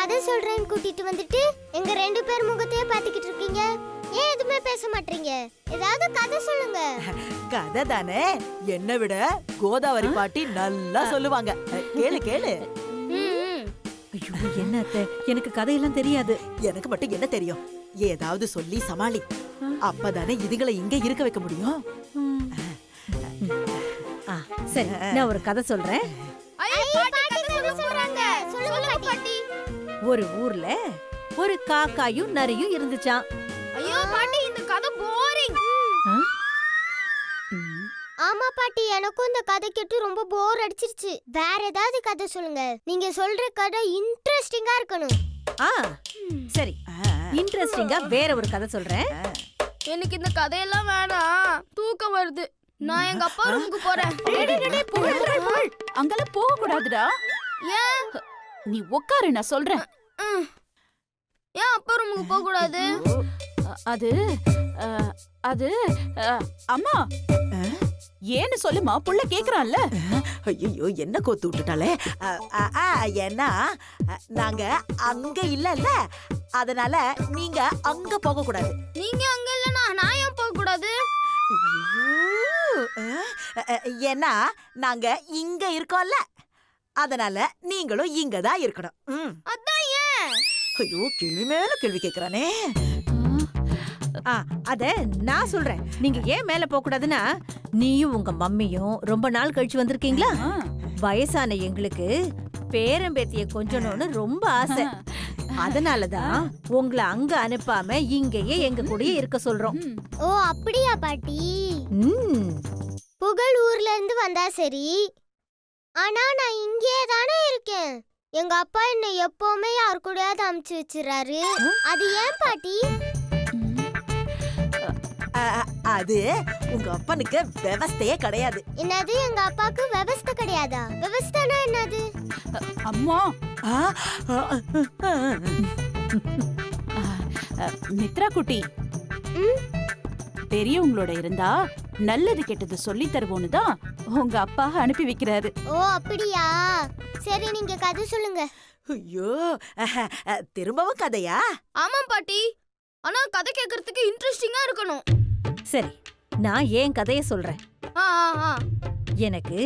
கதை சொல்றேன்னு கூட்டிட்டு வந்துட்டு எங்க 2 பேர் முகத்தையே பாத்துக்கிட்டு இருக்கீங்க. ஏன் எதுவுமே பேச மாட்டீங்க? ஏதாவது கதை சொல்லுங்க. கதை தானே, என்னை விட கோதாவரி பாட்டி நல்லா சொல்லுவாங்க. கேளு கேளு. ஐயோ என்ன அத்தை, எனக்கு கதையெல்லாம் தெரியாது. எனக்கு மட்டும் என்ன தெரியும்? ஏதாவது சொல்லி சமாளி. அப்பதானே இதுகளை இங்க இருக்க வைக்க முடியும். சரி, நான் ஒரு கதை சொல்றேன். ஒரு ஊர்ல ஒரு காக்காயும் நரியும் இருந்துச்சாம். ஐயோ பாட்டி, இந்த கதை போரிங். ஆமா பாட்டி, எனக்கும் இந்த கதை கேட்டு ரொம்ப போர் அடிச்சிருச்சு. வேற ஏதாவது கதை சொல்லுங்க. நீங்க சொல்ற கதை இன்ட்ரெஸ்டிங்கா இருக்கணும். சரி, இன்ட்ரெஸ்டிங்கா வேற ஒரு கதை சொல்றேன். எனக்கு இந்த கதையெல்லாம் வேணாம், தூக்கம் வருது. நான் எங்க அப்பா ரூமுக்கு போறேன். அங்கெல்லாம் போக கூடாதுடா. ஏன்? நீ உட்காரு, நான் சொல்றேன். ஏன் அப்பா ரூமுக்கு போக கூடாது? அது அது அம்மா ஏன்னு சொல்லுமா, புள்ள கேக்குறான்ல. ஐயோ என்ன கோத்து விட்டுட்டாலே. ஏன்னா நாங்க அங்க இல்லல்ல, அதனால நீங்க அங்க போக கூடாது. நீங்க அங்க இல்லனா நான் ஏன் போக கூடாது? ஏன்னா நாங்க இங்க இருக்கோம்ல, அதனால நீங்களும் இங்க தான் இருக்கணும். அதான் ஏன்? ஐயோ கேள்வி மேல கேள்வி கேக்குறானே. அத நான் சொல்றேன். நீங்க ஏன் மேல போக கூடாதுன்னா, நீயும் உங்க மம்மியும் ரொம்ப நாள் கழிச்சு வந்திருக்கீங்களா. வயசான எங்களுக்கு பேரம்பேத்திய கொஞ்சணும்னு ரொம்ப ஆசை. அதனாலதான் உங்களை அங்க அனுப்பாம இங்கேயே எங்க கூடயே இருக்க சொல்றோம். ஓ அப்படியா பாட்டி? புகழ் ஊர்ல இருந்து வந்தா சரி, ஆனா நான் இங்கே தானே இருக்கேன். எங்க அப்பா என்னை எப்பவுமே யார் கூடயாவது அமுச்சு வச்சிடறாரு. அது ஏன் பாட்டி? அது உங்க அப்பனுக்கு விவஸ்தையே கிடையாது. என்னது, எங்க அப்பாக்கு விவஸ்தை கிடையாதா? விவஸ்தைனா என்னது? அம்மா, மித்ரா குட்டி, பெரியவங்களோட இருந்தா நல்லது கெட்டது சொல்லி தருவோன்னு தான் உங்க அப்பா அனுப்பி வைக்கிறாரு. ஓ அப்படியா? சரி, நீங்க கதை சொல்லுங்க. ஐயோ திரும்பவும் கதையா? ஆமா பாட்டி, ஆனா கதை கேக்குறதுக்கு இன்ட்ரெஸ்டிங்கா இருக்கணும். சரி, நான் ஏன் கதைய சொல்றேன். எனக்கு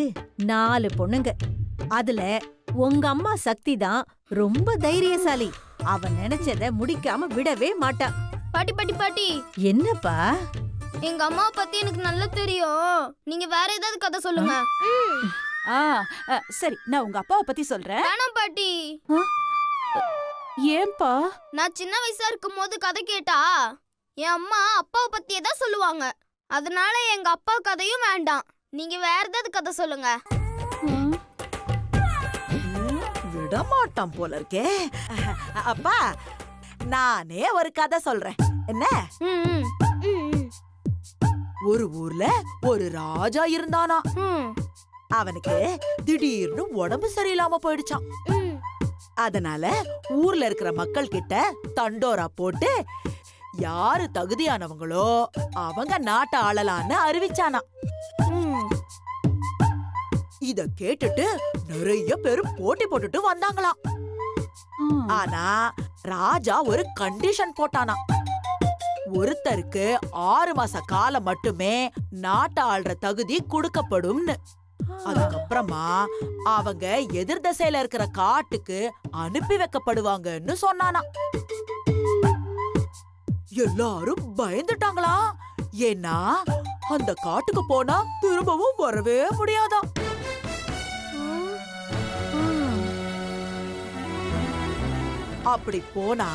4 பொண்ணுங்க. அதுல உங்க அம்மா சக்தி தான் ரொம்ப தைரியசாலி. அவ நினைச்சத முடிக்காம விடவே மாட்டா. பாட்டி பாட்டி பாட்டி, என்னப்பா? எங்க அம்மா பத்தி எனக்கு நல்லா தெரியும். நீங்க வேற ஏதாவது கதை சொல்லுங்க. சரி, நான் உங்க அப்பாவை பத்தி சொல்றேன். வேணாம் பாட்டி. ஏன்பா? நான் சின்ன வயசா இருக்கும் போது கதை கேட்டா என் அம்மா அப்பாவை பத்தியே தான் சொல்லுவாங்க. அதனால எங்க அப்பா கதையும் வேண்டாம். நீங்க வேற ஏதாவது கதை சொல்லுங்க. விடமாட்டான் போல இருக்கே. அப்பா, நானே ஒரு கதை சொல்றேன். என்ன? ஒரு ஊர்ல ஒரு ராஜா இருந்தானா. அவனுக்கு திடீர்னு உடம்பு சரியில்லாம போயிடுச்சான். அதனால ஊர்ல இருக்கிற மக்கள் கிட்ட தண்டோரா போட்டு யாரு தகுதியானவங்களோ அவங்க நாட்டை ஆளலான்னு அறிவிச்சானா. இத கேட்டுட்டு நிறைய பேரு போட்டி போட்டுட்டு வந்தாங்களாம். ஆனா ராஜா ஒரு கண்டிஷன் போட்டானா. ஒருத்தருக்கு 6 மாச காலம் மட்டுமே நாட்டை ஆள்ற தகுதி கொடுக்கப்படும்னு. அதுக்கப்புறமா அவங்க எதிர் திசையில இருக்கிற காட்டுக்கு அனுப்பி வைக்கப்படுவாங்கன்னு சொன்னானா. எல்லாரும் பயந்துட்டாங்களா. ஏன்னா அந்த காட்டுக்கு போனா திரும்பவும் வரவே முடியாதாம். அப்படி போனா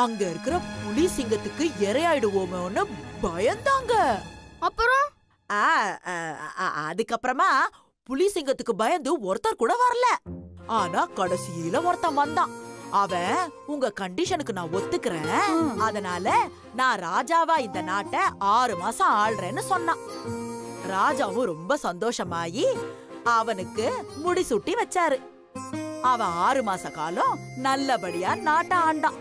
அங்க இருக்கிற புலி சிங்கத்துக்கு இரையாயிடுவோமோன்னு பயந்தாங்க. அப்புறம் அதுக்கப்புறமா புலி சிங்கத்துக்கு பயந்து ஒருத்தர் கூட வரல. ஆனா கடைசியில ஒருத்தன் வந்தான். அவன் உங்க கண்டிஷனுக்கு நான் ஒத்துக்கிறேன், அதனால நான் ராஜாவா இந்த நாட்டை 6 மாசம் ஆள்றேன்னு சொன்னான். ராஜாவும் ரொம்ப சந்தோஷமாயி அவனுக்கு முடிசூட்டி வச்சாரு. அவன் 6 மாச காலம் நல்லபடியா நாட்டை ஆண்டான்.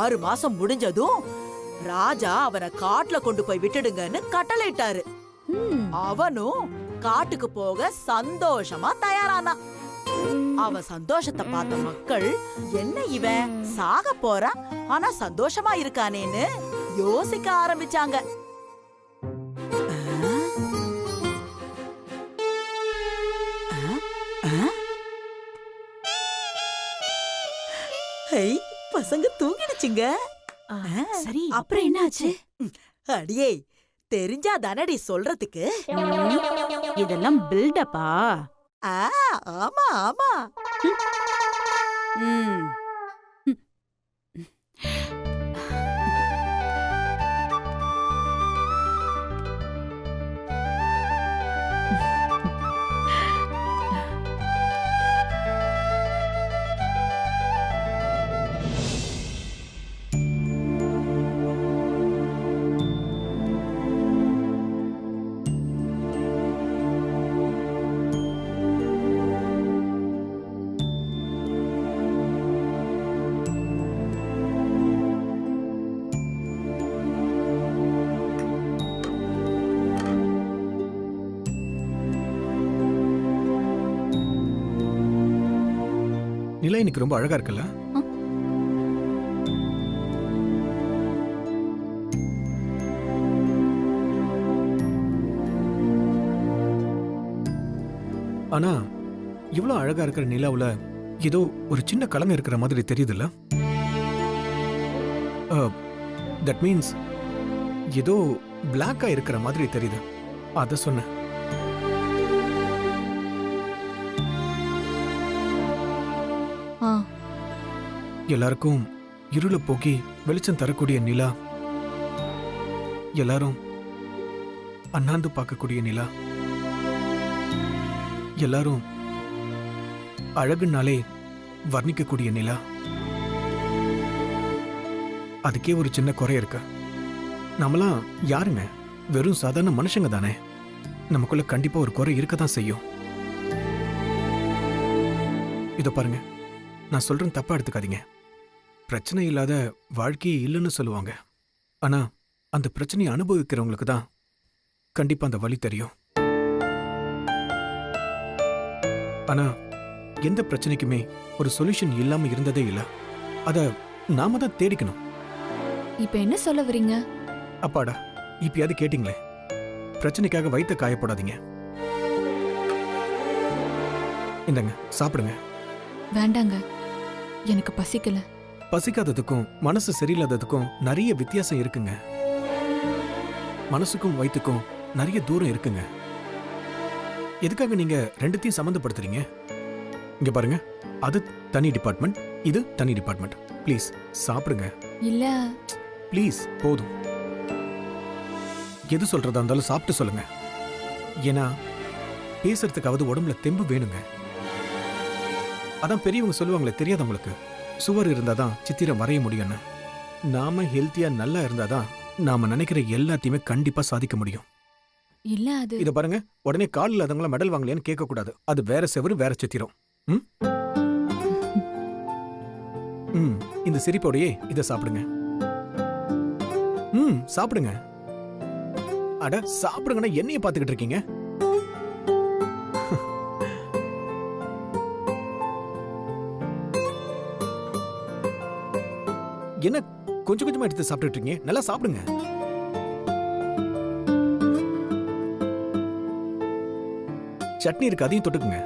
ஆறு மாசம் முடிஞ்சதும் ராஜா அவனை காட்டுல கொண்டு போய் விட்டுடுங்கன்னு கட்டளையிட்டாரு. அவனும் காட்டுக்கு போக சந்தோஷமா தயாரானான். அவ சந்தோஷத்தை பார்த்த மக்கள், என்ன இவன் சாக போறான் ஆனா சந்தோஷமா இருக்கானேன்னு யோசிக்க ஆரம்பிச்சாங்க. பசங்க தூங்கிடுச்சுங்க. சரி அப்புறம் என்னாச்சு? அடியே, தெரிஞ்சா தானடி சொல்றதுக்கு. இதெல்லாம் பில்டப்பா? ஆமா ஆமா. ம். நிலா இன்னைக்கு ரொம்ப அழகா இருக்குல்ல? ஆனா இவ்வளவு அழகா இருக்கிற நிலாவுல ஏதோ ஒரு சின்ன கலங்க இருக்கிற மாதிரி தெரியுதுல்ல? தட் மீன்ஸ் ஏதோ பிளாக்கா இருக்கிற மாதிரி தெரியுது. அத சொன்னேன். எல்லாருக்கும் இருள போக்கி வெளிச்சம் தரக்கூடிய நிலா, எல்லாரும் அண்ணாந்து பார்க்கக்கூடிய நிலா, எல்லாரும் அழகுனாலே வர்ணிக்கக்கூடிய நிலா. அதுக்கே ஒரு சின்ன குறை இருக்கு. நம்மளாம் யாருங்க? வெறும் சாதாரண மனுஷங்க தானே. நமக்குள்ள கண்டிப்பா ஒரு குறை இருக்கதான் செய்யும். இதோ பாருங்க, நான் சொல்றேன், தப்பா எடுத்துக்காதீங்க. பிரச்சனை இல்லாத வாழ்க்கையே இல்லைன்னு சொல்லுவாங்க. ஆனா அந்த பிரச்சனையை அனுபவிக்கிறவங்களுக்கு தான் கண்டிப்பா அந்த வலி தெரியும். ஆனா எந்த பிரச்சனைக்குமே ஒரு சொல்யூஷன் இல்லாம இருந்ததே இல்ல. அத நாம தான் தேடிக்கணும். இப்ப என்ன சொல்ல வரீங்க? அப்பாடா, இப்பயாவது கேட்டீங்களே. பிரச்சனைக்காக வயித்தை காயப்படாதீங்க. இந்தங்க, சாப்பிடுங்க. வேண்டாங்க, எனக்கு பசிக்கல. பசிக்காததுக்கும் மனசு சரியில்லாததுக்கும் நிறைய வித்தியாசம் இருக்குங்க. மனசுக்கும் வயிற்றுக்கும் நிறைய தூரம் இருக்குங்க. எதுக்காக நீங்க ரெண்டுத்தையும் சம்மந்தப்படுத்துறீங்க? இங்க பாருங்க, அது தனி டிபார்ட்மெண்ட், இது தனி டிபார்ட்மெண்ட். ப்ளீஸ் சாப்பிடுங்க. இல்ல, ப்ளீஸ் போதும். எது சொல்றதா இருந்தாலும் சாப்பிட்டு சொல்லுங்க. ஏன்னா பேசுறதுக்காவது உடம்புல தெம்பு வேணுங்க. அதான் பெரியவங்க சொல்லுவாங்களே, தெரியாதவங்களுக்கு சுவர் இருந்தாதான் சித்திரம் வரைய முடியும்னு. நாம ஹெல்த்தியா நல்லா இருந்தாதான் நாம நினைக்கிற எல்லாத்தையுமே கண்டிப்பா சாதிக்க முடியும். இல்ல அது இத பாருங்க, உடனே கால் இல்லாதவங்கள மெடல் வாங்கலையான்னு கேட்க கூடாது. அது வேற செவரு, வேற சித்திரம். ம்? ம், இந்த சிரிப்போடையே இத சாப்பிடுங்க. ம், சாப்பிடுங்க. அட சாப்பிடுங்கன்னா என்னைய பாத்துக்கிட்டு இருக்கீங்க? என்ன கொஞ்சம் கொஞ்சமா எடுத்து சாப்பிட்டுட்டு இருக்கீங்க? நல்லா சாப்பிடுங்க. சட்னி இருக்கு, அதையும் தொட்டுக்குங்க.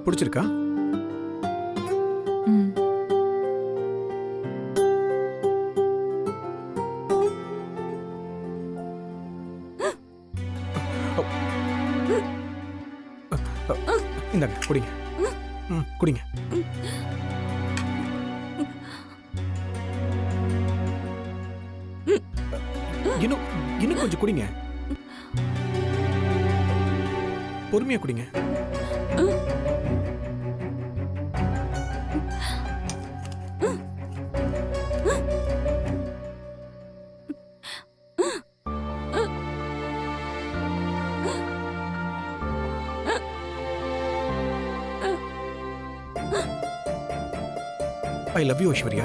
பிடிச்சிருக்கா? ம். இந்தாங்க, குடிங்க. ம், குடிங்க. இன்னும் இன்னும் கொஞ்சம் குடிங்க. பொறுமையா குடிங்க. I love you, Aishwarya.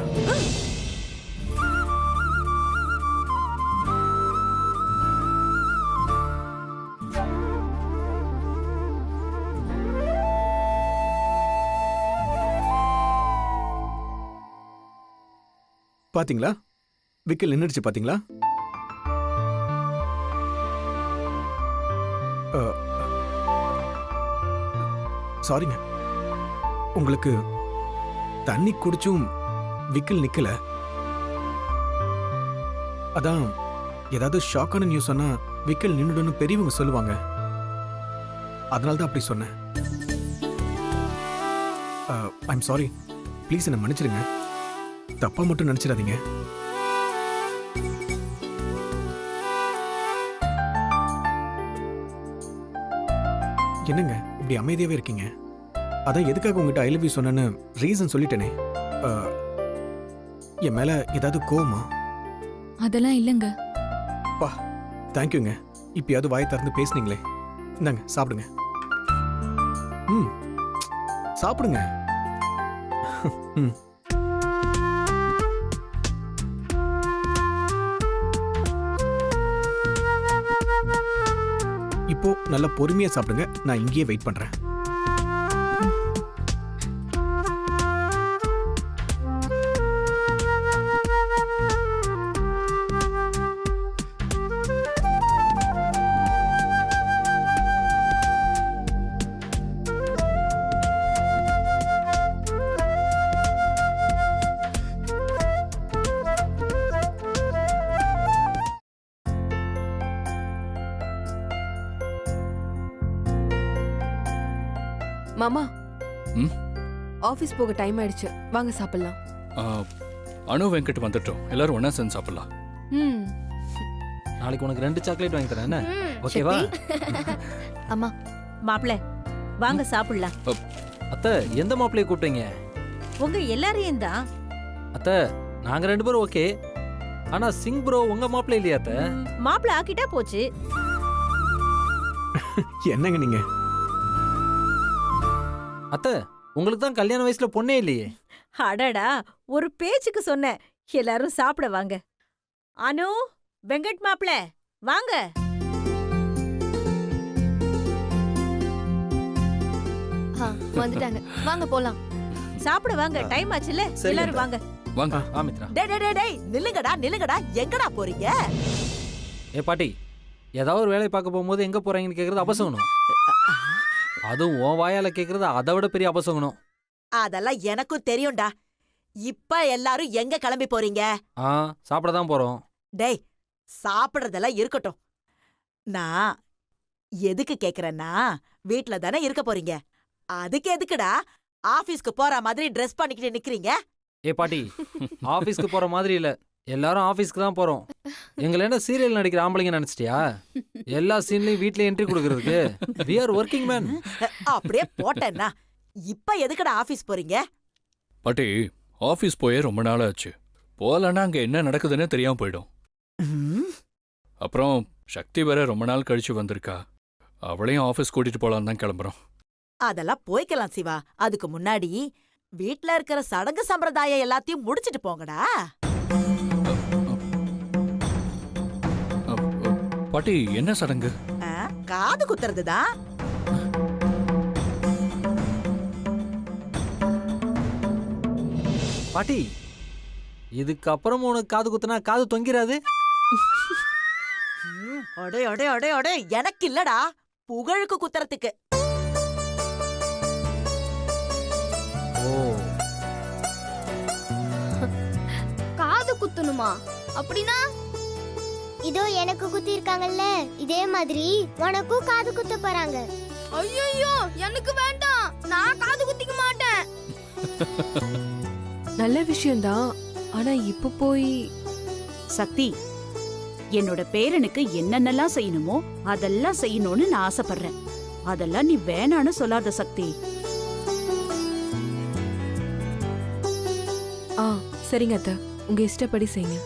பாத்தீங்களா? விக்கல் நின்னுடுச்சு பாத்தீங்களா? சாரிங்க. உங்களுக்கு தண்ணி குடிச்சும் விக்கல் நிக்கல. அதான் ஏதாவது ஷாக்கான நியூஸ் சொன்னா விக்கல் நின்னுடுன்னு பெரியவங்க சொல்லுவாங்க. அதனால தான் அப்படி சொன்னேன். I'm sorry. ப்ளீஸ் என்ன மன்னிச்சிடுங்க. தப்பா மட்டும் நினைச்சிடாதீங்க. என்னங்க இப்படி அமைதியாவே இருக்கீங்க? அதான் எதுக்காக உங்ககிட்ட ஐ லவ் யூ சொன்னேன்னு ரீசன் சொல்லிட்டேனே. என் மேல ஏதாவது கோவமா? அதெல்லாம் இல்லைங்க. தேங்க்யூங்க. இப்பயாவது வாயை திறந்து பேசுனீங்களே. இந்தாங்க சாப்பிடுங்க. ம் சாப்பிடுங்க. ம் இப்போ நல்லா பொறுமையா சாப்பிடுங்க. நான் இங்கேயே வெயிட் பண்றேன். மாமா, ம்? ஆபீஸ் போக டைம் ஆயிடுச்சு, வாங்க சாப்பிடலாம். அனு வெங்கட் வந்துட்டோம், எல்லாரும் ஒண்ணா சேர்ந்து சாப்பிடலாம். ம். நாளைக்கு உனக்கு 2 சாக்லேட் வாங்கி தரேன், என்ன ஓகேவா? அம்மா, மாப்பிள வாங்க சாப்பிடலாம். அத்தை, எந்த மாப்பிளைய கூப்பிட்டீங்க? உங்க எல்லாரையும் தான். அத்தை, நாங்க 2 பேரும் ஓகே. ஆனா சிங் ப்ரோ உங்க மாப்பிளை இல்லையா அத்தை? மாப்பிள ஆக்கிட்டா போச்சு. என்னங்க நீங்க? அத்தை, உங்களுக்கு தான் கல்யாண வயசுல பொண்ணே இல்லையே. அடடா, ஒரு பேச்சுக்கு சொன்னேன். எல்லாரும் சாப்பிட வாங்க. அனு, வெங்கட் மாப்பிள வாங்க. வந்துட்டாங்க, வாங்க போலாம். சாப்பிட வாங்க, டைம் ஆச்சுல. சரி, எல்லாரும் வாங்க. வாங்க. மித்ரா. டேய் நில்லுங்கடா. எங்கடா போறீங்க? ஏ பாட்டி, ஏதாவது ஒரு வேலையை பார்க்க போகும்போது எங்க போறீங்கன்னு கேக்குறது அபசகணும். அதுவும் உன் வாயால கேக்குறது அதை விட பெரிய அபசகணும். அதெல்லாம் எனக்கும் தெரியும்டா. இப்ப எல்லாரும் எங்க கிளம்பி போறீங்க? சாப்பிட தான் போறோம். டேய், சாப்பிடுறதெல்லாம் இருக்கட்டும். நான் எதுக்கு கேக்குறேன்னா, வீட்ல தானே இருக்க போறீங்க. அதுக்கு எதுக்குடா ஆபீஸ்க்கு போற மாதிரி ட்ரெஸ் பண்ணிக்கிட்டு நிக்கிறீங்க? ஏ பாட்டி, ஆபீஸ்க்கு போற மாதிரி இல்ல, எல்லாரும் ஆபீஸ்க்கு தான் போறோம். எங்களை என்ன சீரியல் நடிக்கிற ஆம்பளைங்க நினைச்சிட்டியா? எல்லா சீன்லயும் வீட்ல என்ட்ரி கொடுக்கறதுக்கு we are working men. அப்படியே போட்டேன்னா இப்ப எதுக்குடா ஆபீஸ் போறீங்க? பாட்டி, ஆபீஸ் போயே ரொம்ப நாள் ஆச்சு. போலன்னா அங்க என்ன நடக்குதுன்னு தெரியாம போயிடும். அப்புறம் சக்தி வேற ரொம்ப நாள் கழிச்சு வந்திருக்கா. அவளையும் ஆபீஸ் கூட்டிட்டு போலான்னு தான் கிளம்புறோம். அதெல்லாம் போய்க்கலாம் சிவா. அதுக்கு முன்னாடி வீட்ல இருக்கிற சடங்கு சம்பிரதாயம் எல்லாத்தையும் முடிச்சிட்டு போங்கடா. பாட்டி, என்ன சடங்கு? காது குத்துறதுதான். பாட்டி, இதுக்கப்புறம் உனக்கு காது குத்துனா காது தொங்கிராது. அடே எனக்கு இல்லடா, புகழுக்கு குத்துறதுக்கு. காது குத்தணுமா? அப்படின்னா இதோ எனக்கு குத்தி இருக்காங்கல்ல, இதே மாதிரி உனக்கும் காது குத்த போறாங்க. ஐயோ, எனக்கு வேண்டாம், நான் காது குத்திக்க மாட்டேன். நல்ல விஷயம்தான், ஆனா இப்ப போய் சக்தி, என்னோட பேரனுக்கு என்னென்னலாம் செய்யணுமோ அதெல்லாம் செய்யணும்னு நான் ஆசைப்படுறேன். அதெல்லாம் நீ வேணான்னு சொல்லாத சக்தி. சரிங்க அத்தை, உங்க இஷ்டப்படி செய்யுங்க.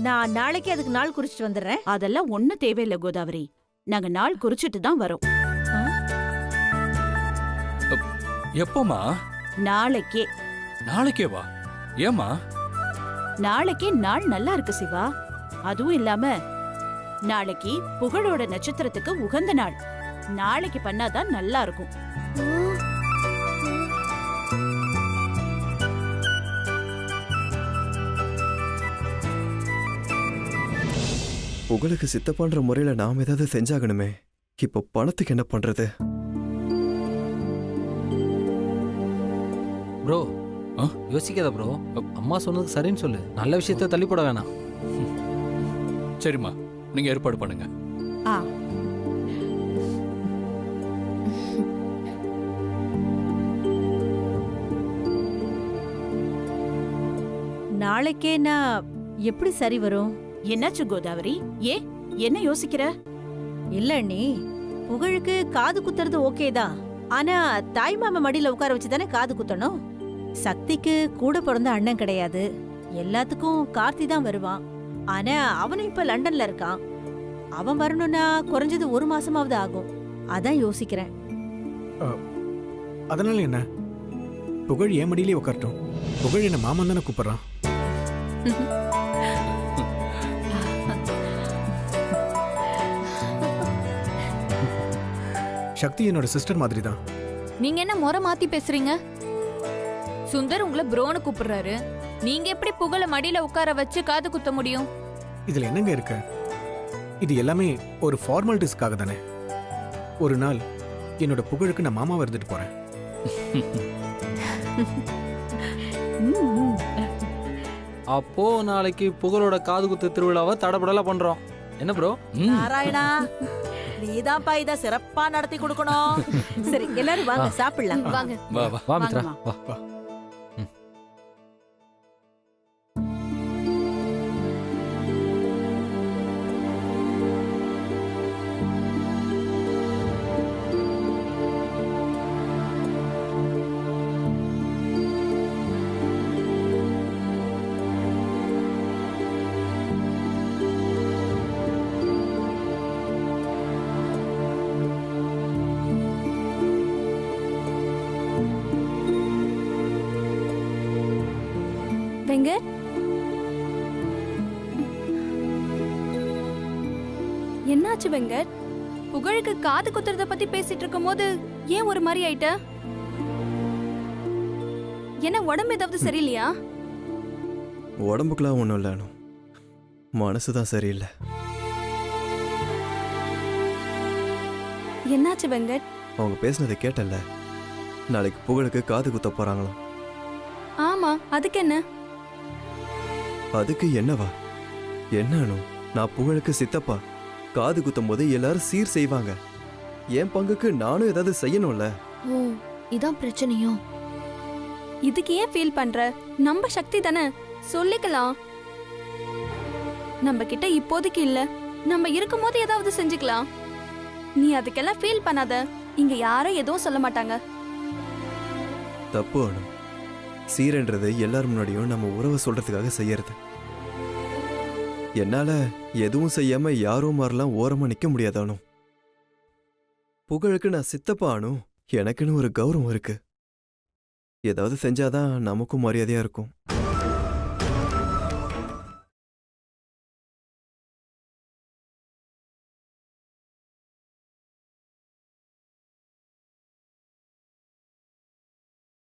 நான் நாளைக்கு அதுக்கு நாள் குறிச்சிட்டு வந்துடுறேன். அதெல்லாம் ஒண்ணும் தேவையில்லை கோதாவரி, நாங்க நாள் குறிச்சிட்டு தான் வரோம். எப்போமா? நாளைக்கே. நாளைக்கே வா. ஏமா? நாளைக்கே நாள் நல்லா இருக்கு சிவா. அதுவும் இல்லாம நாளைக்கு புகழோட நட்சத்திரத்துக்கு உகந்த நாள். நாளைக்கு பண்ணாதான் நல்லா இருக்கும். புகழுக்கு சித்தப்பான்ற முறையில நாம ஏதாவது செஞ்சாகணுமே. இப்போ பணத்துக்கு என்ன பண்றது? ப்ரோ ஆ? யோசிக்காத ப்ரோ. அம்மா சொன்னதுக்கு சரின்னு சொல்லு. நல்ல விஷயத்த தள்ளிப்பட வேணாம். சரிம்மா, நீங்க ஏற்பாடு பண்ணுங்க. ஆ நாளைக்கே நான் எப்படி சரி வரும்? என்னாச்சு கோதாவரி? ஏ என்ன யோசிக்கிற? இல்ல அண்ணி, புகழுக்கு காது குத்துறது ஓகே தான். ஆனா தாய் மாமா மடியில உட்கார வச்சு தானே காது குத்தணும். சக்திக்கு கூட பிறந்த அண்ணன் கிடையாது. எல்லாத்துக்கும் கார்த்தி தான் வருவான். ஆனா அவனும் இப்ப லண்டன்ல இருக்கான். அவன் வரணும்னா குறைஞ்சது 1 மாசமாவது ஆகும். அதான் யோசிக்கிறேன். அதனால என்ன? புகழ் என் மடியிலே உட்காரட்டும். புகழ் என்ன மாமன் தானே கூப்பிடுறான். சக்தி என்னோட சிஸ்டர் மாதிரி தான். நீங்க என்ன முறை மாத்தி பேசுறீங்க? சுந்தர் உங்களை ப்ரோன்னு கூப்பிடுறாரு. நீங்க எப்படி புகழ மடியில உட்கார வச்சு காது குத்த முடியும்? இதுல என்னங்க இருக்கு? இது எல்லாமே ஒரு ஃபார்மாலிட்டிஸ்க்காக தானே. ஒரு நாள் என்னோட புகழுக்கு நான் மாமாவை இருந்துட்டு போறேன். அப்போ நாளைக்கு புகழோட காது குத்து திருவிழாவை தடபடலா பண்றோம். என்ன ப்ரோ? ம். நாராயணா, நீதான்ப்பா இத சிறப்பா நடத்தி கொடுக்கணும். சரி எல்லாரும் வாங்க சாப்பிடலாம். வாங்க. வா வா. வா மித்ரா வாங்கம்மா. வா. வெங்கட், என்னாச்சு வெங்கட்? புகழுக்கு காது குத்துறத பத்தி பேசிட்டு இருக்கும்போது ஏன் ஒரு மாதிரி ஆயிட்ட? என்ன உடம்பு ஏதாவது சரியில்லையா? உடம்புக்குலாம் ஒன்றும் இல்லை அனு. மனசு தான் சரியில்லை. என்னாச்சு வெங்கட்? அவங்க பேசினதை கேட்டல. நாளைக்கு புகழுக்கு காது குத்த போறாங்களாம். ஆமா, அதுக்கு என்ன? அதுக்கு என்னவா? என்ன அனு, நான் புகழுக்கு சித்தப்பா. காது குத்தும் போது எல்லாரும் சீர் செய்வாங்க. என் பங்குக்கு நானும் ஏதாவது செய்யணும்ல. ஓ, இதான் பிரச்சனையோ? இதுக்கு ஏன் ஃபீல் பண்ற? நம்ம சக்தி தானே, சொல்லிக்கலாம். நம்ம கிட்ட இப்போதைக்கு இல்ல, நம்ம இருக்கும்போது ஏதாவது செஞ்சுக்கலாம். நீ அதுக்கெல்லாம் ஃபீல் பண்ணாத. இங்க யாரும் எதுவும் சொல்ல மாட்டாங்க. தப்பு அனு. சீரன்றது எல்லார் முன்னாடியும் நம்ம உறவை சொல்றதுக்காக செய்யறது. என்னால எதுவும் செய்யாம யாரோ மாதிரிலாம் ஓரமா நிக்க முடியாது அனு. புகழுக்கு நான் சித்தப்பா அனு. எனக்குன்னு ஒரு கௌரவம் இருக்கு. ஏதாவது செஞ்சாதான் நமக்கும் மரியாதையா இருக்கும்.